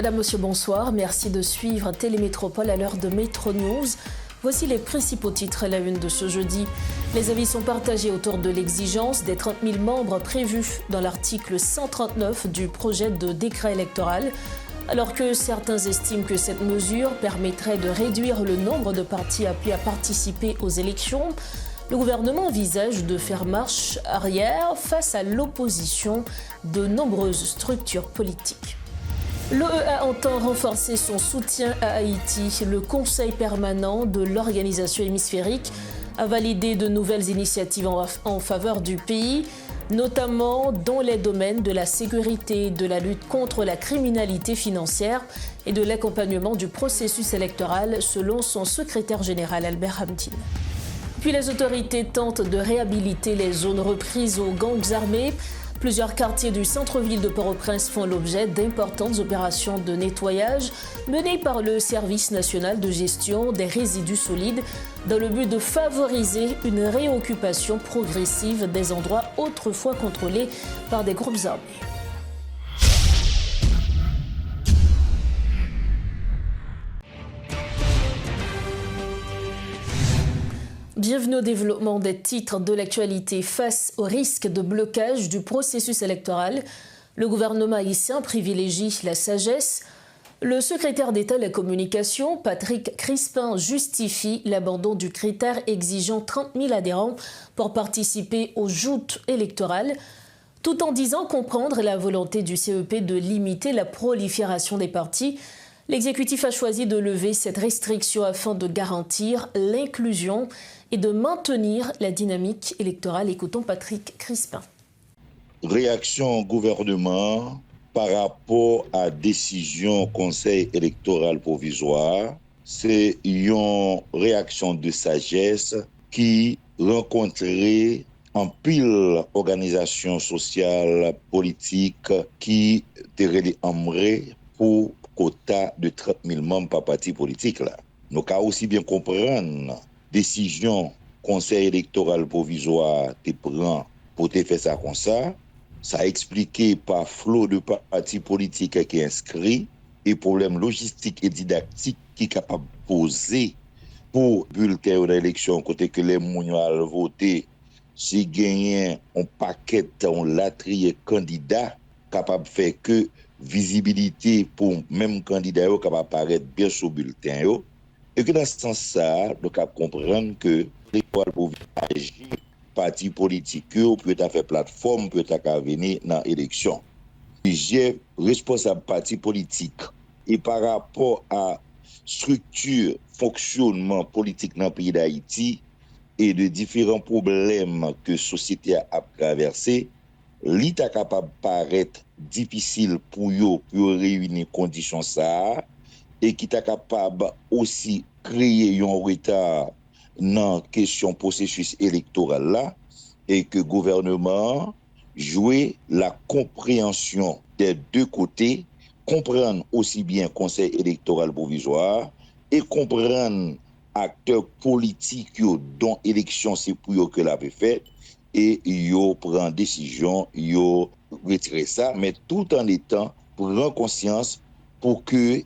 Madame, Monsieur, bonsoir. Merci de suivre Télémétropole à l'heure de Métro News. Voici les principaux titres à la une de ce jeudi. Les avis sont partagés autour de l'exigence des 30 000 membres prévus dans l'article 139 du projet de décret électoral. Alors que certains estiment que cette mesure permettrait de réduire le nombre de partis appelés à participer aux élections, le gouvernement envisage de faire marche arrière face à l'opposition de nombreuses structures politiques. L'OEA entend renforcer son soutien à Haïti. Le Conseil permanent de l'organisation hémisphérique a validé de nouvelles initiatives en faveur du pays, notamment dans les domaines de la sécurité, de la lutte contre la criminalité financière et de l'accompagnement du processus électoral, selon son secrétaire général Albert Hamdin. Puis les autorités tentent de réhabiliter les zones reprises aux gangs armés. Plusieurs quartiers du centre-ville de Port-au-Prince font l'objet d'importantes opérations de nettoyage menées par le Service national de gestion des résidus solides dans le but de favoriser une réoccupation progressive des endroits autrefois contrôlés par des groupes armés. Bienvenue au développement des titres de l'actualité. Face au risque de blocage du processus électoral, le gouvernement haïtien privilégie la sagesse. Le secrétaire d'État à la communication, Patrick Crispin, justifie l'abandon du critère exigeant 30 000 adhérents pour participer aux joutes électorales, tout en disant comprendre la volonté du CEP de limiter la prolifération des partis. L'exécutif a choisi de lever cette restriction afin de garantir l'inclusion et de maintenir la dynamique électorale. Écoutons Patrick Crispin. Réaction au gouvernement par rapport à décision Conseil électoral provisoire, c'est une réaction de sagesse qui rencontrait en pile organisation sociale, politique qui était embrée pour quota de 30 000 membres par parti politique. Là. Nous avons aussi bien comprendre décision Conseil électoral provisoire te prend pour te faire ça comme ça. Ça a expliqué par flot de partis politiques qui est inscrit et problèmes logistiques et didactiques qui est capable de poser pour bulletin d'élection côté que les gens voter si gagné un paquet on latrier candidat capable de faire que visibilité pour même candidat capable apparaître bien sur bulletin yo. Et que dans ce sens-là, nous devons comprendre que l'école pour agir, parti politique, peut faire plateforme, peut venir dans l'élection. J'ai responsable parti politique et par rapport à structure, fonctionnement politique dans le pays d'Haïti et de différents problèmes que la société a traversés, l'État capable de paraître difficile pour eux pour réunir conditions ça et qui est capable aussi créer un retard dans la question processus électoral là et que le gouvernement jouer la compréhension des deux côtés, comprendre aussi bien Conseil électoral provisoire et comprendre acteurs politiques dont élection c'est pour eux que l'avait fait et yo prend décision, yo retirer ça mais tout en étant prend conscience pour que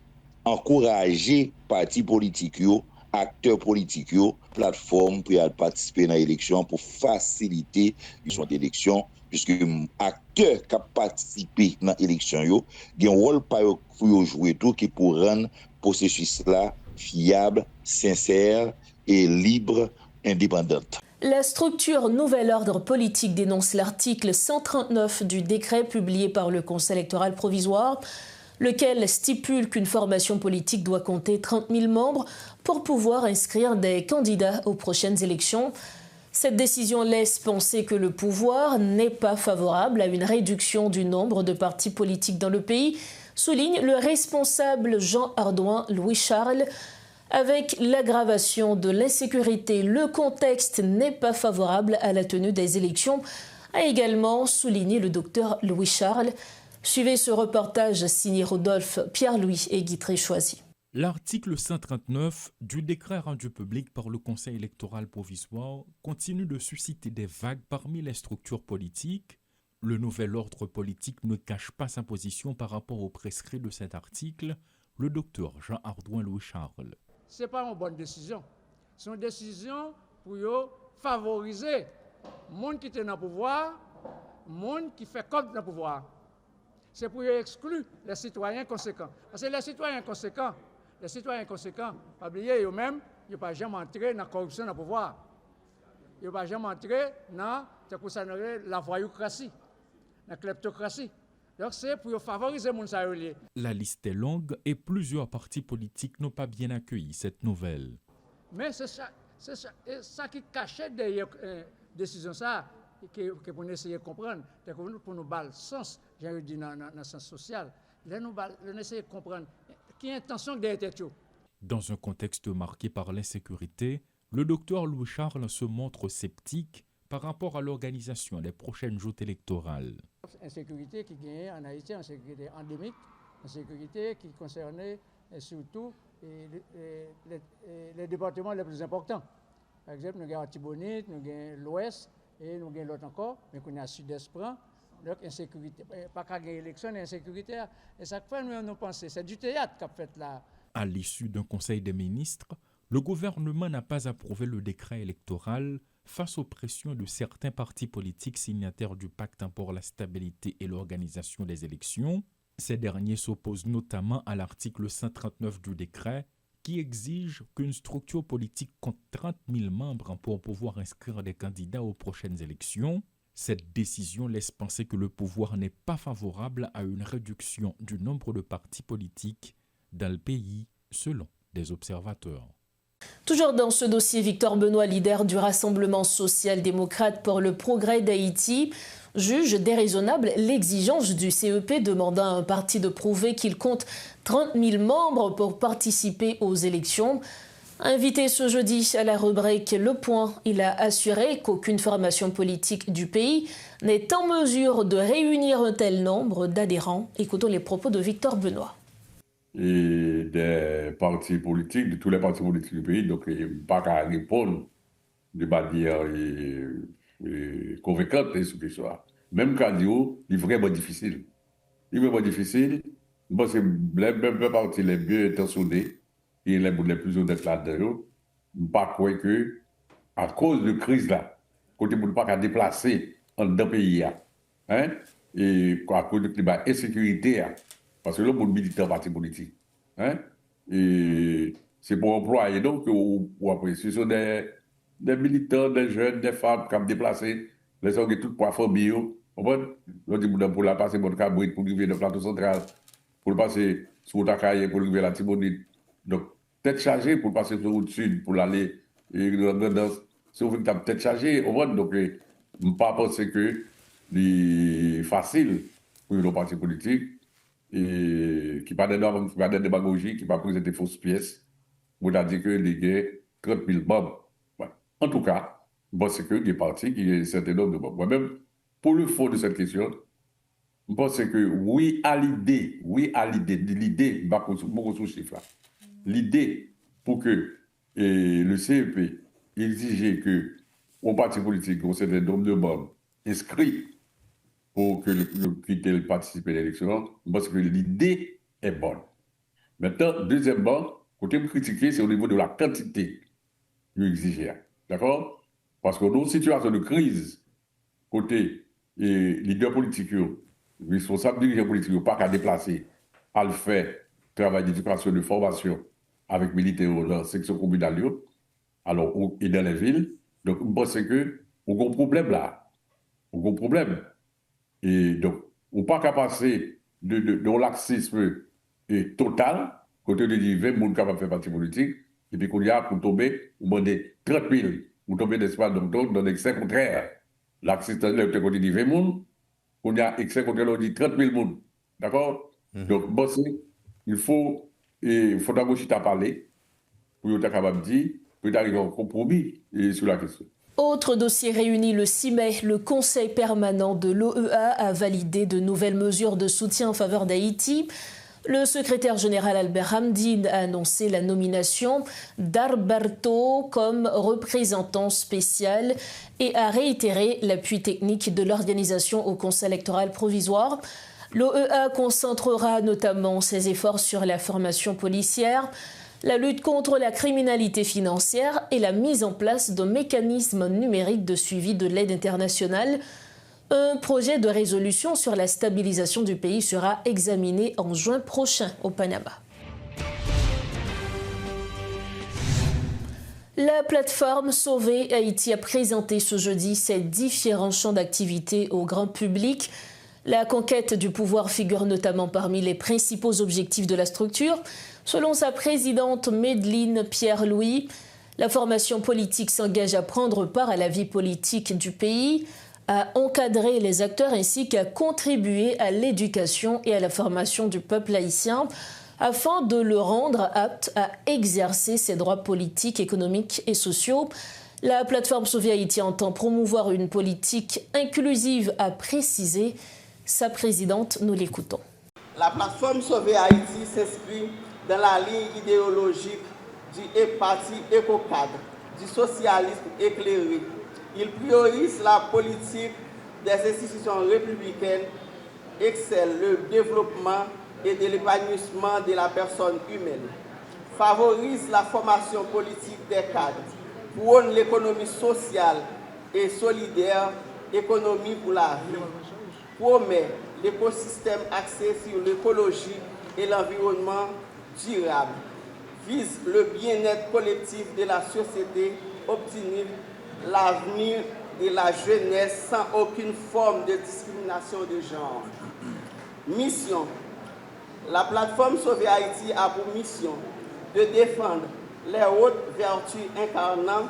encourager partis politiques, acteurs politiques, plateforme pour participer dans l'élection pour faciliter l'élection, puisque acteurs qui participent dans l'élection, il y a un rôle pour jouer tout qui pour rendre le processus là fiable, sincère et libre, indépendant. La structure Nouvel Ordre Politique dénonce l'article 139 du décret publié par le Conseil électoral provisoire, lequel stipule qu'une formation politique doit compter 30 000 membres pour pouvoir inscrire des candidats aux prochaines élections. Cette décision laisse penser que le pouvoir n'est pas favorable à une réduction du nombre de partis politiques dans le pays, souligne le responsable Jean Ardouin Louis-Charles. Avec l'aggravation de l'insécurité, le contexte n'est pas favorable à la tenue des élections, a également souligné le docteur Louis-Charles. Suivez ce reportage signé Rodolphe, Pierre-Louis et Guy Tréchoisy. L'article 139 du décret rendu public par le Conseil électoral provisoire continue de susciter des vagues parmi les structures politiques. Le nouvel ordre politique ne cache pas sa position par rapport aux prescrits de cet article. Le docteur Jean-Ardouin Louis-Charles. Ce n'est pas une bonne décision. C'est une décision pour favoriser le monde qui est dans le pouvoir, le monde qui fait comme dans le pouvoir. C'est pour exclure les citoyens conséquents. Parce que les citoyens conséquents, pas oublier eux-mêmes, ils ne peuvent jamais entrer dans la corruption dans le pouvoir. Ils ne peuvent jamais entrer dans la voyoucratie, la kleptocratie. Donc c'est pour favoriser les gens. La liste est longue et plusieurs partis politiques n'ont pas bien accueilli cette nouvelle. Mais c'est ça qui cachait derrière la décision ça, que pour essayer de comprendre, pour nous battre le sens, j'ai dit dans le sens social, nous essayer de comprendre qui est l'intention derrière tête. Dans un contexte marqué par l'insécurité, le docteur Louis-Charles se montre sceptique par rapport à l'organisation des prochaines joutes électorales. Insécurité qui gagne en Haïti, insécurité endémique, insécurité qui concernait surtout les départements les plus importants. Par exemple, nous avons Antibonite, nous avons l'Ouest et nous avons l'autre encore, mais qu'on a le Sud-Est. Donc, insécurité, pas qu'à gagner l'élection, l'insécurité. Et ça fait nous penser, c'est du théâtre qu'a fait là. À l'issue d'un conseil des ministres, le gouvernement n'a pas approuvé le décret électoral face aux pressions de certains partis politiques signataires du pacte pour la stabilité et l'organisation des élections. Ces derniers s'opposent notamment à l'article 139 du décret qui exige qu'une structure politique compte 30 000 membres pour pouvoir inscrire des candidats aux prochaines élections. Cette décision laisse penser que le pouvoir n'est pas favorable à une réduction du nombre de partis politiques dans le pays, selon des observateurs. Toujours dans ce dossier, Victor Benoît, leader du Rassemblement social-démocrate pour le progrès d'Haïti, juge déraisonnable l'exigence du CEP demandant à un parti de prouver qu'il compte 30 000 membres pour participer aux élections. Invité ce jeudi à la rubrique Le Point, il a assuré qu'aucune formation politique du pays n'est en mesure de réunir un tel nombre d'adhérents. Écoutons les propos de Victor Benoît. Et des partis politiques, de tous les partis politiques du pays, donc pas qu'à répondre de manière convaincante sur ce soir. Même quand il est vraiment difficile. Il est vraiment difficile, parce que les partis les mieux intentionnés et les plus honnêtes là-dedans, je ne pas croire que, à cause de la crise là, quand on ne peut pas déplacer dans le pays, hein, et à cause du climat insécurité, parce que le monde militant parti politique. Hein? Et c'est pour employer donc, ou après, ce sont des militants, des jeunes, des femmes qui ont déplacé, les gens qui tout pour la famille. On dit pour la passer pour le Cabrit, pour arriver dans le plateau central, pour le passer sur la Caille, pour arriver à la Tibonite. Donc, tête chargée pour passer sur la route sud, pour aller dans c'est une véritable tête chargée. Donc, je ne pas penser que c'est facile pour les partis politiques. Et qui pas de démagogie, qui pas présenter fausses pièces, vous a dit que les gars, 30 000 membres. Ouais. En tout cas, je pense que des partis qui ont un certain nombre de membres. Moi-même, pour le fond de cette question, je pense que oui à l'idée, l'idée, beaucoup sous chiffre là. L'idée pour que le CEP exigeait que un parti politique ait un certain nombre de membres inscrits pour que le participe à l'élection, parce que l'idée est bonne. Maintenant, deuxièmement, côté me critiquer, c'est au niveau de la quantité que exiger. D'accord? Parce que dans une situation de crise, côté leader politique, responsable dirigeant politique, pas qu'à déplacer, à le faire, travail d'éducation, de formation avec militaires dans la section communale, alors, et dans les villes. Donc, je pense que, on a un problème là. On a un problème. Et donc, on ne peut pas passer de laxisme total, côté de dire 20 personnes capables de faire partie politique, et puis qu'on y a pour tomber, on demande 30 000, on tombe d'espace dans l'excès contraire. Laxisme, c'est côté de 20 personnes, on y a excès contraire, on dit 30 000 personnes. D'accord? Donc, bon, il faut d'abord parler, pour être capable de dire, pour arriver à un compromis sur la question. Autre dossier réuni le 6 mai, le Conseil permanent de l'OEA a validé de nouvelles mesures de soutien en faveur d'Haïti. Le secrétaire général Albert Hamdine a annoncé la nomination d'Arberto comme représentant spécial et a réitéré l'appui technique de l'organisation au Conseil électoral provisoire. L'OEA concentrera notamment ses efforts sur la formation policière, la lutte contre la criminalité financière et la mise en place d'un mécanisme numérique de suivi de l'aide internationale. Un projet de résolution sur la stabilisation du pays sera examiné en juin prochain au Panama. La plateforme Sauver Haïti a présenté ce jeudi ses différents champs d'activité au grand public. La conquête du pouvoir figure notamment parmi les principaux objectifs de la structure. Selon sa présidente Medline Pierre-Louis, la formation politique s'engage à prendre part à la vie politique du pays, à encadrer les acteurs ainsi qu'à contribuer à l'éducation et à la formation du peuple haïtien afin de le rendre apte à exercer ses droits politiques, économiques et sociaux. La plateforme Sauver Haïti entend promouvoir une politique inclusive, a précisé sa présidente. Nous l'écoutons. La plateforme Sauver Haïti s'inscrit dans la ligne idéologique du parti éco-cadre, du socialisme éclairé. Il priorise la politique des institutions républicaines, excelle le développement et de l'épanouissement de la personne humaine, favorise la formation politique des cadres, prône l'économie sociale et solidaire, économie pour la vie, promet l'écosystème axé sur l'écologie et l'environnement durable, vise le bien-être collectif de la société, optimise l'avenir de la jeunesse sans aucune forme de discrimination de genre. Mission. La plateforme Sauver Haïti a pour mission de défendre les hautes vertus incarnant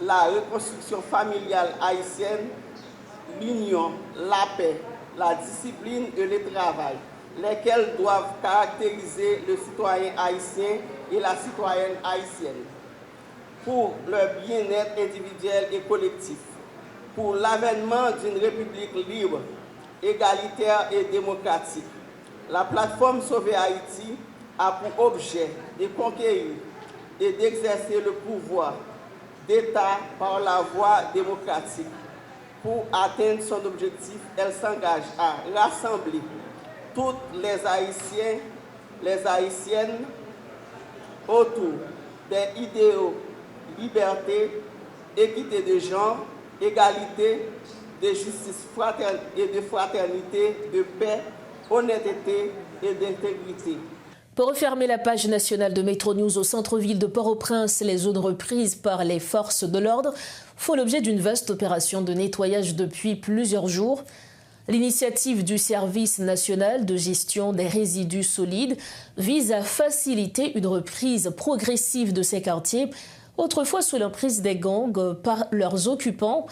la reconstruction familiale haïtienne, l'union, la paix, la discipline et le travail, lesquels doivent caractériser le citoyen haïtien et la citoyenne haïtienne, pour leur bien-être individuel et collectif, pour l'avènement d'une république libre, égalitaire et démocratique. La plateforme Sauver Haïti a pour objet de conquérir et d'exercer le pouvoir d'État par la voie démocratique. Pour atteindre son objectif, elle s'engage à rassembler tous les Haïtiens, les Haïtiennes autour des idéaux liberté, équité de genre, égalité, de justice et de fraternité, de paix, honnêteté et d'intégrité. Pour refermer la page nationale de Métro News au centre-ville de Port-au-Prince, les zones reprises par les forces de l'ordre font l'objet d'une vaste opération de nettoyage depuis plusieurs jours. L'initiative du Service national de gestion des résidus solides vise à faciliter une reprise progressive de ces quartiers, autrefois sous l'emprise des gangs par leurs occupants.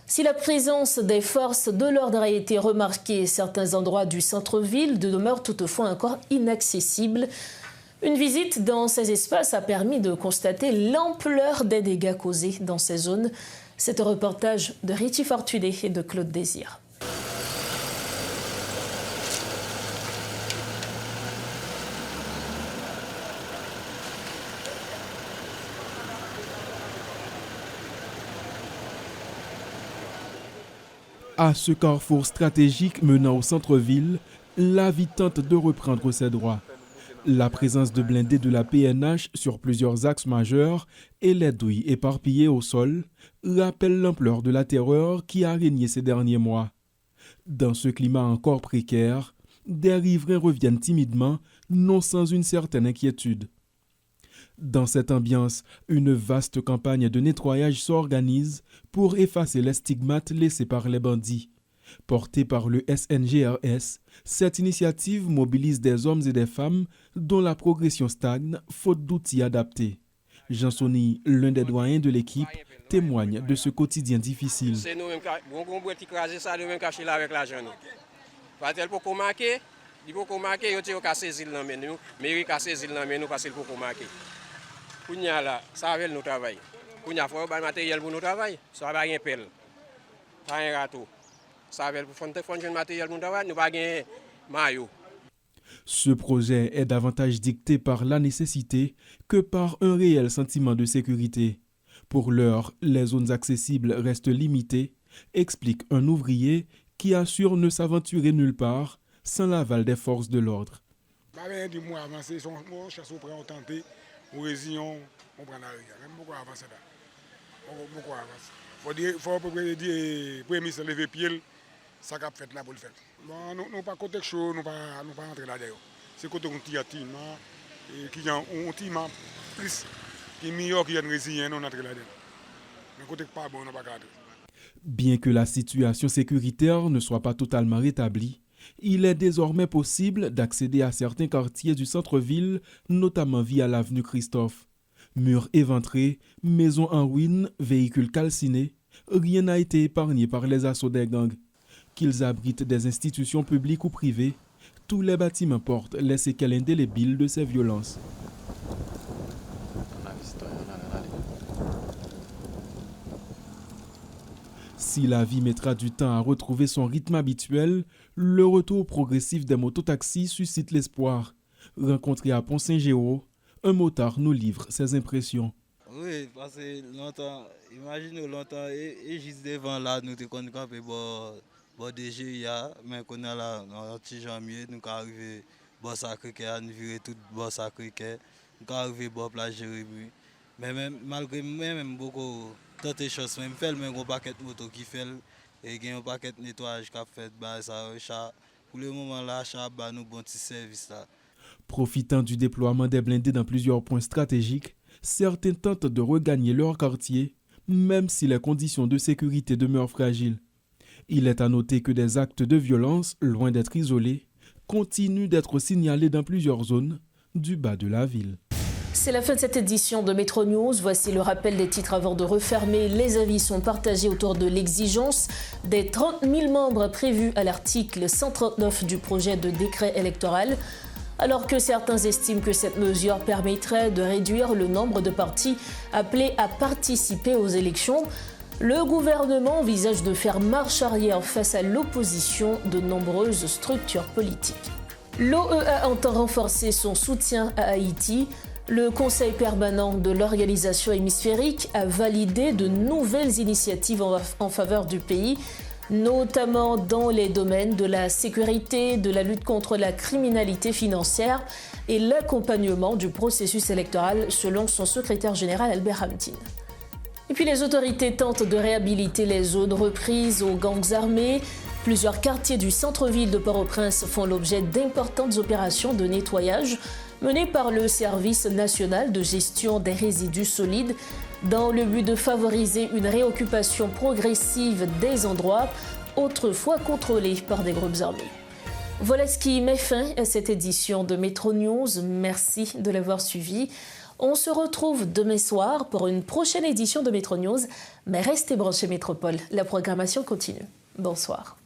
Si la présence des forces de l'ordre a été remarquée, certains endroits du centre-ville demeurent toutefois encore inaccessibles. Une visite dans ces espaces a permis de constater l'ampleur des dégâts causés dans ces zones. C'est un reportage de Richie Fortuné et de Claude Désir. À ce carrefour stratégique menant au centre-ville, la vie tente de reprendre ses droits. La présence de blindés de la PNH sur plusieurs axes majeurs et les douilles éparpillées au sol rappellent l'ampleur de la terreur qui a régné ces derniers mois. Dans ce climat encore précaire, des riverains reviennent timidement, non sans une certaine inquiétude. Dans cette ambiance, une vaste campagne de nettoyage s'organise pour effacer les stigmates laissés par les bandits. Portée par le SNGRS, cette initiative mobilise des hommes et des femmes dont la progression stagne faute d'outils adaptés. Jean Sony, l'un des doyens de l'équipe, témoigne de ce quotidien difficile. C'est nous-mêmes qui crasons ça, nous-mêmes qui achetons avec l'argent. Parce pour qu'on marque, il faut qu'on marque, il faut qu'on saisisse dans nous, mais il faut qu'on saisisse dans nous parce qu'il faut qu'on marque. Pour nous là, ça avec nous travail. Pour nous faut un matériel pour nous travail, ça va rien pelle. Pas un râteau. Ça avec pour faire un matériel pour nous travail, nous pas gain maillot. Ce projet est davantage dicté par la nécessité que par un réel sentiment de sécurité. Pour l'heure, les zones accessibles restent limitées, explique un ouvrier qui assure ne s'aventurer nulle part sans l'aval des forces de l'ordre. Ça qu'a fait là pour le faire. Bon, nous pas côté chaud, nous pas entrer là-dedans. C'est côté on tire et qui ont tima plus qui meilleur qui est résilient on entre là-dedans. Mais côté pas bon on pas garder. Bien que la situation sécuritaire ne soit pas totalement rétablie, il est désormais possible d'accéder à certains quartiers du centre-ville, notamment via l'avenue Christophe. Murs éventrés, maisons en ruine, véhicules calcinés, rien n'a été épargné par les assauts des gangs. Qu'ils abritent des institutions publiques ou privées, tous les bâtiments portent les séquelles indélébiles de ces violences. Si la vie mettra du temps à retrouver son rythme habituel, le retour progressif des mototaxis suscite l'espoir. Rencontré à Pont-Saint-Géraud, un motard nous livre ses impressions. Oui, parce que longtemps, imaginez longtemps, et juste devant là, nous te connaissons un peu. Bon, déjà, mais qu'on a là, un petit janvier, nous sommes arrivés à Sacré-Cœur, nous virons tout à Sacré-Cœur, nous sommes arrivés à Plage Jérémy. Mais même, malgré même beaucoup de choses, même fait, mais un paquet de motos qui fait, et un paquet de nettoyage qui a fait, ça, pour le moment là, ça a nous bon petit service là. Profitant du déploiement des blindés dans plusieurs points stratégiques, certains tentent de regagner leur quartier, même si les conditions de sécurité demeurent fragiles. Il est à noter que des actes de violence, loin d'être isolés, continuent d'être signalés dans plusieurs zones du bas de la ville. C'est la fin de cette édition de Métro News. Voici le rappel des titres avant de refermer. Les avis sont partagés autour de l'exigence des 30 000 membres prévus à l'article 139 du projet de décret électoral. Alors que certains estiment que cette mesure permettrait de réduire le nombre de partis appelés à participer aux élections, le gouvernement envisage de faire marche arrière face à l'opposition de nombreuses structures politiques. L'OEA entend renforcer son soutien à Haïti. Le Conseil permanent de l'organisation hémisphérique a validé de nouvelles initiatives en faveur du pays, notamment dans les domaines de la sécurité, de la lutte contre la criminalité financière et l'accompagnement du processus électoral, selon son secrétaire général Albert Hamtin. Et puis les autorités tentent de réhabiliter les zones reprises aux gangs armés. Plusieurs quartiers du centre-ville de Port-au-Prince font l'objet d'importantes opérations de nettoyage menées par le Service national de gestion des résidus solides dans le but de favoriser une réoccupation progressive des endroits autrefois contrôlés par des groupes armés. Voilà ce qui met fin à cette édition de Métro News. Merci de l'avoir suivi. On se retrouve demain soir pour une prochaine édition de Métro News. Mais restez branchés Métropole, la programmation continue. Bonsoir.